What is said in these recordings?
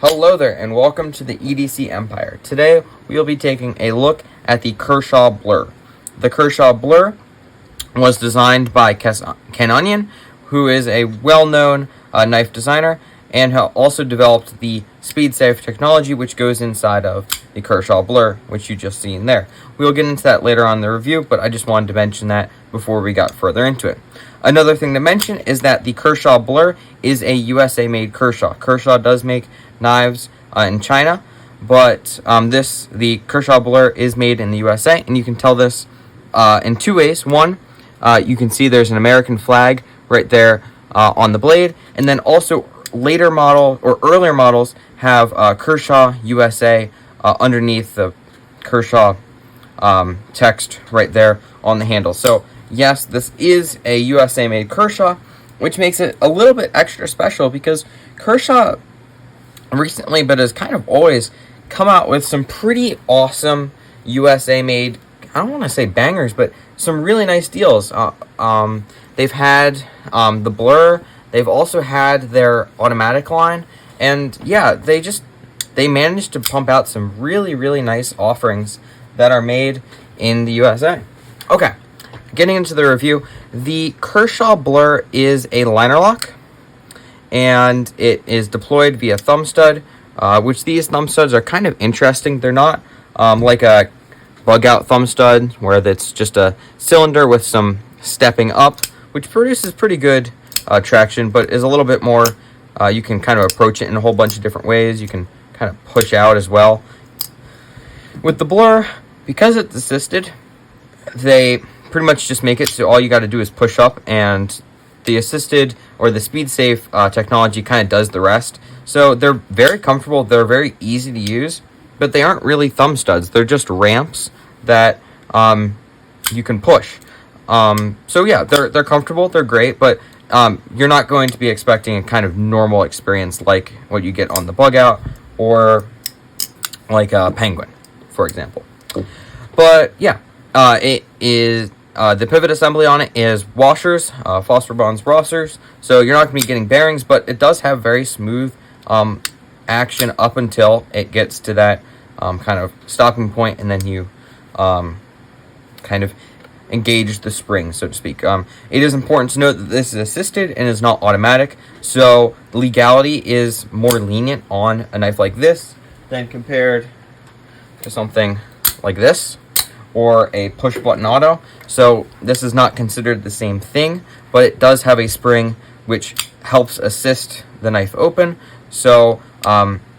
Hello there, and welcome to the EDC Empire. Today, we will be taking a look at the Kershaw Blur. The Kershaw Blur was designed by Ken Onion, who is a well-known knife designer, and also developed the SpeedSafe technology, which goes inside of the Kershaw Blur, which you just seen there. We will get into that later on in the review, but I just wanted to mention that before we got further into it. Another thing to mention is that the Kershaw Blur is a USA-made Kershaw. Kershaw does make knives in China, but the Kershaw Blur is made in the USA, and you can tell this in two ways. One, you can see there's an American flag right there on the blade, and then also later model or earlier models have Kershaw USA underneath the Kershaw text right there on the handle. So yes, this is a USA made Kershaw, which makes it a little bit extra special because Kershaw recently, but has kind of always come out with some pretty awesome USA made, I don't want to say bangers, but some really nice deals. They've had the Blur, they've also had their automatic line, and yeah, they managed to pump out some really nice offerings that are made in the USA. Okay, getting into the review, the Kershaw Blur is a liner lock, and it is deployed via Thumbstud, which these Thumbstuds are kind of interesting. They're not like a bug-out Thumbstud, where it's just a cylinder with some stepping up, which produces pretty good traction, but is a little bit more, you can kind of approach it in a whole bunch of different ways. You can kind of push out as well. With the Blur, because it's assisted, they pretty much just make it so all you got to do is push up, and the assisted or the SpeedSafe technology kind of does the rest. So they're very comfortable, they're very easy to use, but they aren't really thumb studs. They're just ramps that you can push. So yeah, they're comfortable, they're great, but you're not going to be expecting a kind of normal experience like what you get on the bug out or like a Penguin, for example. But yeah, it is the pivot assembly on it is washers, Phosphor bonds washers, so you're not going to be getting bearings, but it does have very smooth action up until it gets to that kind of stopping point, and then you kind of engage the spring, so to speak. It is important to note that this is assisted and is not automatic, so legality is more lenient on a knife like this than compared to something like this or a push button auto. So this is not considered the same thing, but it does have a spring which helps assist the knife open, so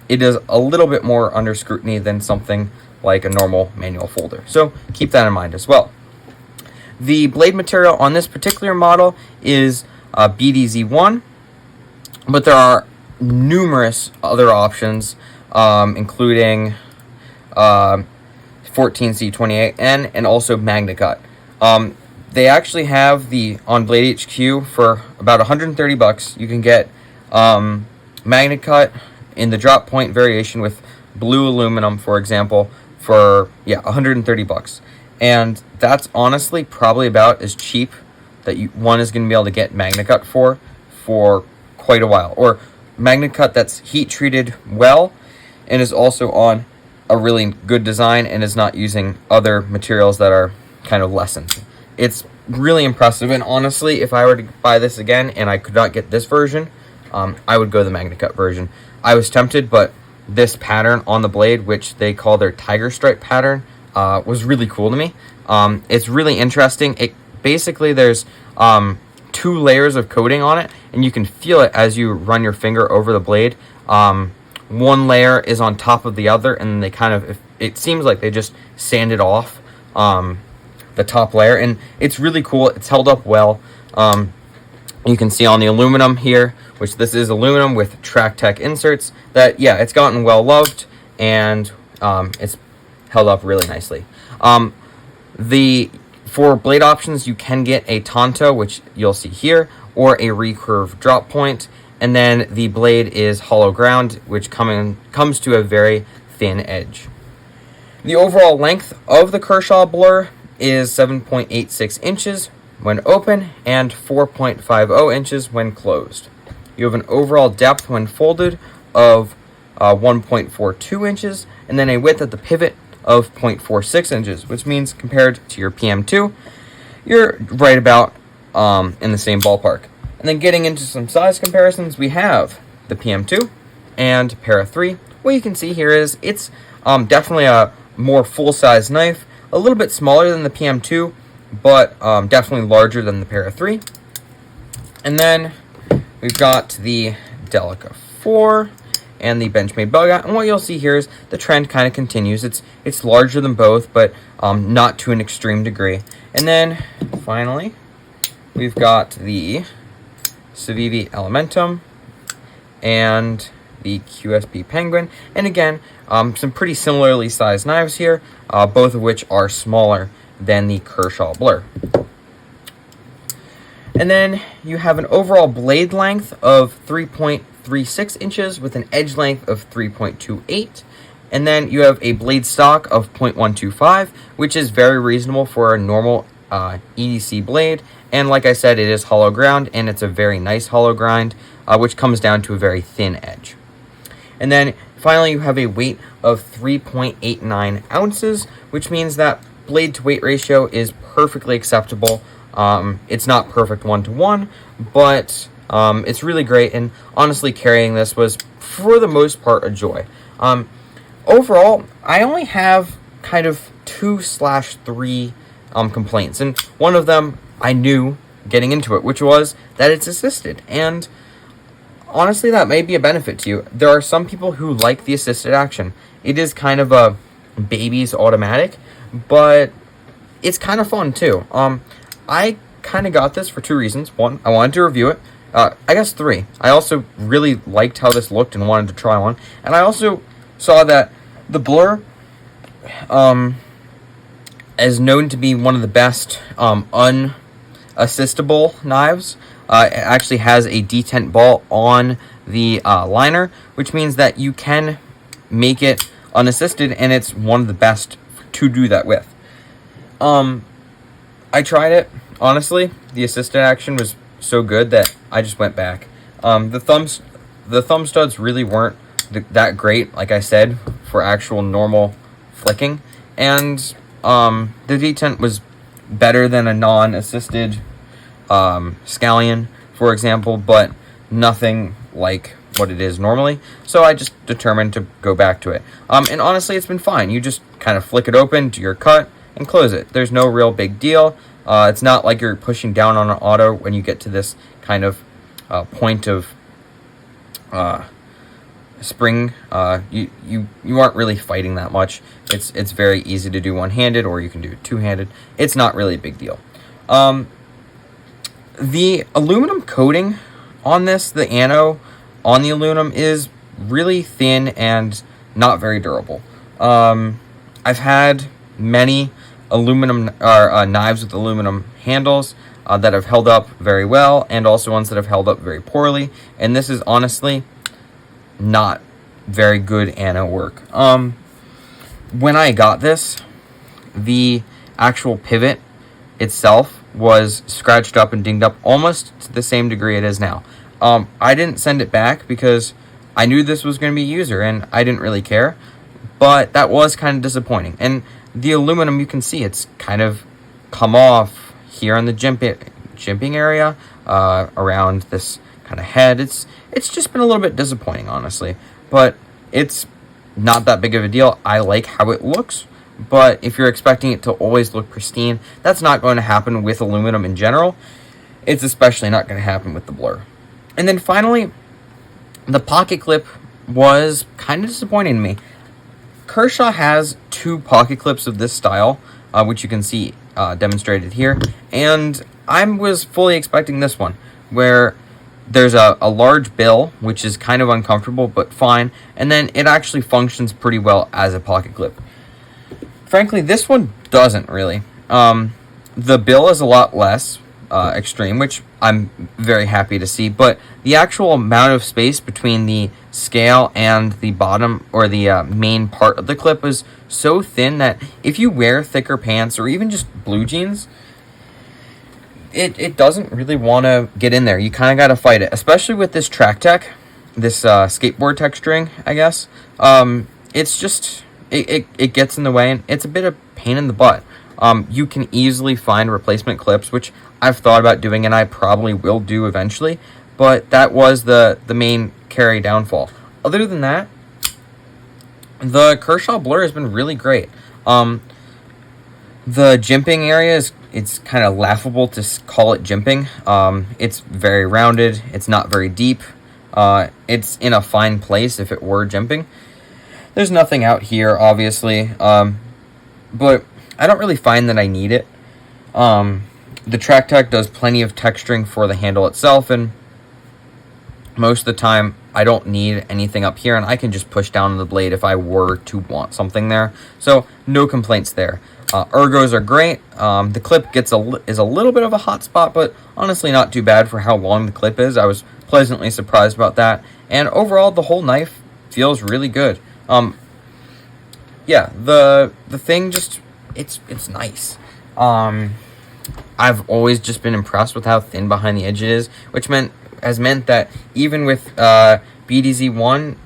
it is a little bit more under scrutiny than something like a normal manual folder. So keep that in mind as well. The blade material on this particular model is BDZ1, but there are numerous other options, including 14C28N and also MagnaCut. They actually have on Blade HQ for about $130. You can get MagnaCut in the drop point variation with blue aluminum, for example, for $130. And that's honestly probably about as cheap that one is going to be able to get MagnaCut for quite a while. Or MagnaCut that's heat treated well and is also on a really good design and is not using other materials that are kind of lessened. It's really impressive, and honestly, if I were to buy this again and I could not get this version, I would go the MagnaCut version. I was tempted, but this pattern on the blade, which they call their tiger stripe pattern, was really cool to me. It's really interesting. Basically there's 2 layers of coating on it, and you can feel it as you run your finger over the blade. One layer is on top of the other, and they kind of, it seems like they just sanded off the top layer, and it's really cool. It's held up well. You can see on the aluminum here, which this is aluminum with Trac-Tec inserts, that it's gotten well loved, and it's held up really nicely. For blade options, you can get a Tanto, which you'll see here, or a Recurve drop point, and then the blade is hollow ground, which comes to a very thin edge. The overall length of the Kershaw Blur is 7.86 inches when open and 4.50 inches when closed. You have an overall depth when folded of 1.42 inches, and then a width at the pivot of 0.46 inches, which means compared to your PM2, you're right about in the same ballpark. And then getting into some size comparisons, we have the PM2 and Para 3. What you can see here is it's definitely a more full-size knife, a little bit smaller than the PM2, but definitely larger than the Para 3. And then we've got the Delica 4 and the Benchmade Bug Out. And what you'll see here is the trend kind of continues. It's larger than both, but not to an extreme degree. And then finally, we've got the Civivi Elementum and the QSP Penguin. And again, some pretty similarly sized knives here, both of which are smaller than the Kershaw Blur. And then you have an overall blade length of 3.36 inches with an edge length of 3.28. And then you have a blade stock of 0.125, which is very reasonable for a normal EDC blade. And like I said, it is hollow ground, and it's a very nice hollow grind, which comes down to a very thin edge. And then finally, you have a weight of 3.89 ounces, which means that blade to weight ratio is perfectly acceptable. It's not perfect 1-to-1, but it's really great, and honestly carrying this was for the most part a joy. Overall, I only have kind of 2/3 complaints, and one of them I knew getting into it, which was that it's assisted, and honestly that may be a benefit to you. There are some people who like the assisted action. It is kind of a baby's automatic, but it's kind of fun too. I kind of got this for 2 reasons. One, I wanted to review it. I guess 3. I also really liked how this looked and wanted to try one. And I also saw that the Blur is known to be one of the best unassistable knives. It actually has a detent ball on the liner, which means that you can make it unassisted, and it's one of the best to do that with. I tried it. Honestly, the assisted action was so good that I just went back. The thumb studs really weren't that great, like I said, for actual normal flicking, and the detent was better than a non-assisted scallion, for example, but nothing like what it is normally. So I just determined to go back to it. And honestly, it's been fine. You just kind of flick it open, do your cut, and close it. There's no real big deal. It's not like you're pushing down on an auto when you get to this kind of point of spring. You aren't really fighting that much. It's very easy to do one-handed, or you can do it two-handed. It's not really a big deal. The aluminum coating on this, the ano on the aluminum, is really thin and not very durable. I've had many aluminum knives with aluminum handles that have held up very well, and also ones that have held up very poorly, and this is honestly not very good ano work. When I got this, the actual pivot itself was scratched up and dinged up almost to the same degree it is now. I didn't send it back because I knew this was going to be a user, and I didn't really care, but that was kind of disappointing. And the aluminum, you can see it's kind of come off here on the jimping area, around this kind of head. It's just been a little bit disappointing, honestly, but it's not that big of a deal. I like how it looks, but if you're expecting it to always look pristine, that's not going to happen with aluminum in general. It's especially not going to happen with the Blur. And then finally, the pocket clip was kind of disappointing to me. Kershaw has 2 pocket clips of this style, which you can see demonstrated here, and I was fully expecting this one, where there's a large bill, which is kind of uncomfortable, but fine, and then it actually functions pretty well as a pocket clip. Frankly, this one doesn't really. The bill is a lot less extreme, which I'm very happy to see, but the actual amount of space between the scale and the bottom, or the main part of the clip, is so thin that if you wear thicker pants or even just blue jeans, it doesn't really want to get in there. You kind of got to fight it, especially with this Trac-Tec. skateboard texturing, I guess. It's just it gets in the way, and it's a bit of pain in the butt. You can easily find replacement clips, which I've thought about doing, and I probably will do eventually. But that was the main carry downfall. Other than that, the Kershaw Blur has been really great. The jimping area it's kind of laughable to call it jimping. It's very rounded. It's not very deep. It's in a fine place if it were jimping. There's nothing out here, obviously, but I don't really find that I need it. The Trac-Tec does plenty of texturing for the handle itself, and most of the time I don't need anything up here, and I can just push down on the blade if I were to want something there. So no complaints there. Ergos are great. The clip is a little bit of a hot spot, but honestly not too bad for how long the clip is. I was pleasantly surprised about that. And overall, the whole knife feels really good. Yeah, the thing just it's nice. I've always just been impressed with how thin behind the edge it is, which has meant that even with BDZ1,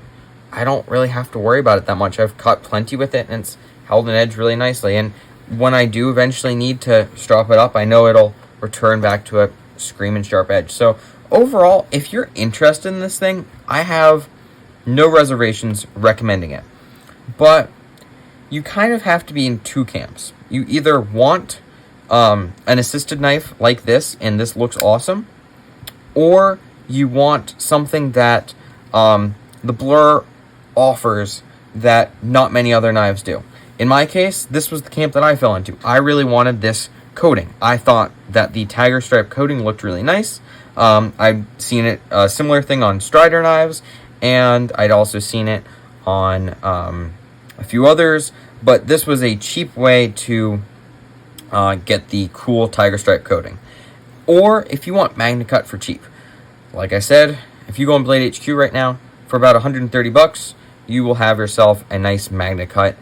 I don't really have to worry about it that much. I've cut plenty with it, and it's held an edge really nicely. And when I do eventually need to strop it up, I know it'll return back to a screaming sharp edge. So overall, if you're interested in this thing, I have no reservations recommending it. But you kind of have to be in two camps. You either want an assisted knife like this, and this looks awesome, or you want something that the Blur offers that not many other knives do. In my case, this was the camp that I fell into. I really wanted this coating. I thought that the tiger stripe coating looked really nice. I've seen it, a similar thing on Strider knives, and I'd also seen it on a few others, but this was a cheap way to get the cool tiger stripe coating. Or if you want MagnaCut for cheap, like I said, if you go on Blade HQ right now for about $130, you will have yourself a nice MagnaCut,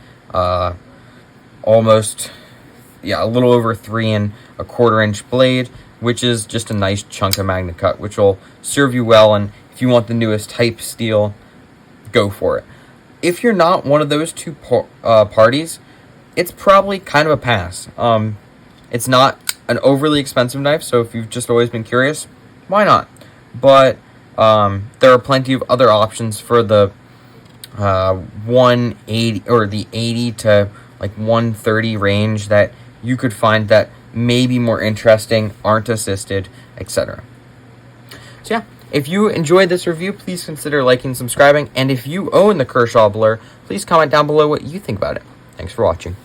almost, yeah, a little over 3 1/4 inch blade, which is just a nice chunk of MagnaCut, which will serve you well. And if you want the newest type steel, go for it. If you're not one of those two parties, it's probably kind of a pass. It's not an overly expensive knife, so if you've just always been curious, why not? But there are plenty of other options for the 180 or the 80 to like 130 range that you could find that may be more interesting, aren't assisted, etc. So yeah, if you enjoyed this review, please consider liking and subscribing, and if you own the Kershaw Blur, please comment down below what you think about it. Thanks for watching.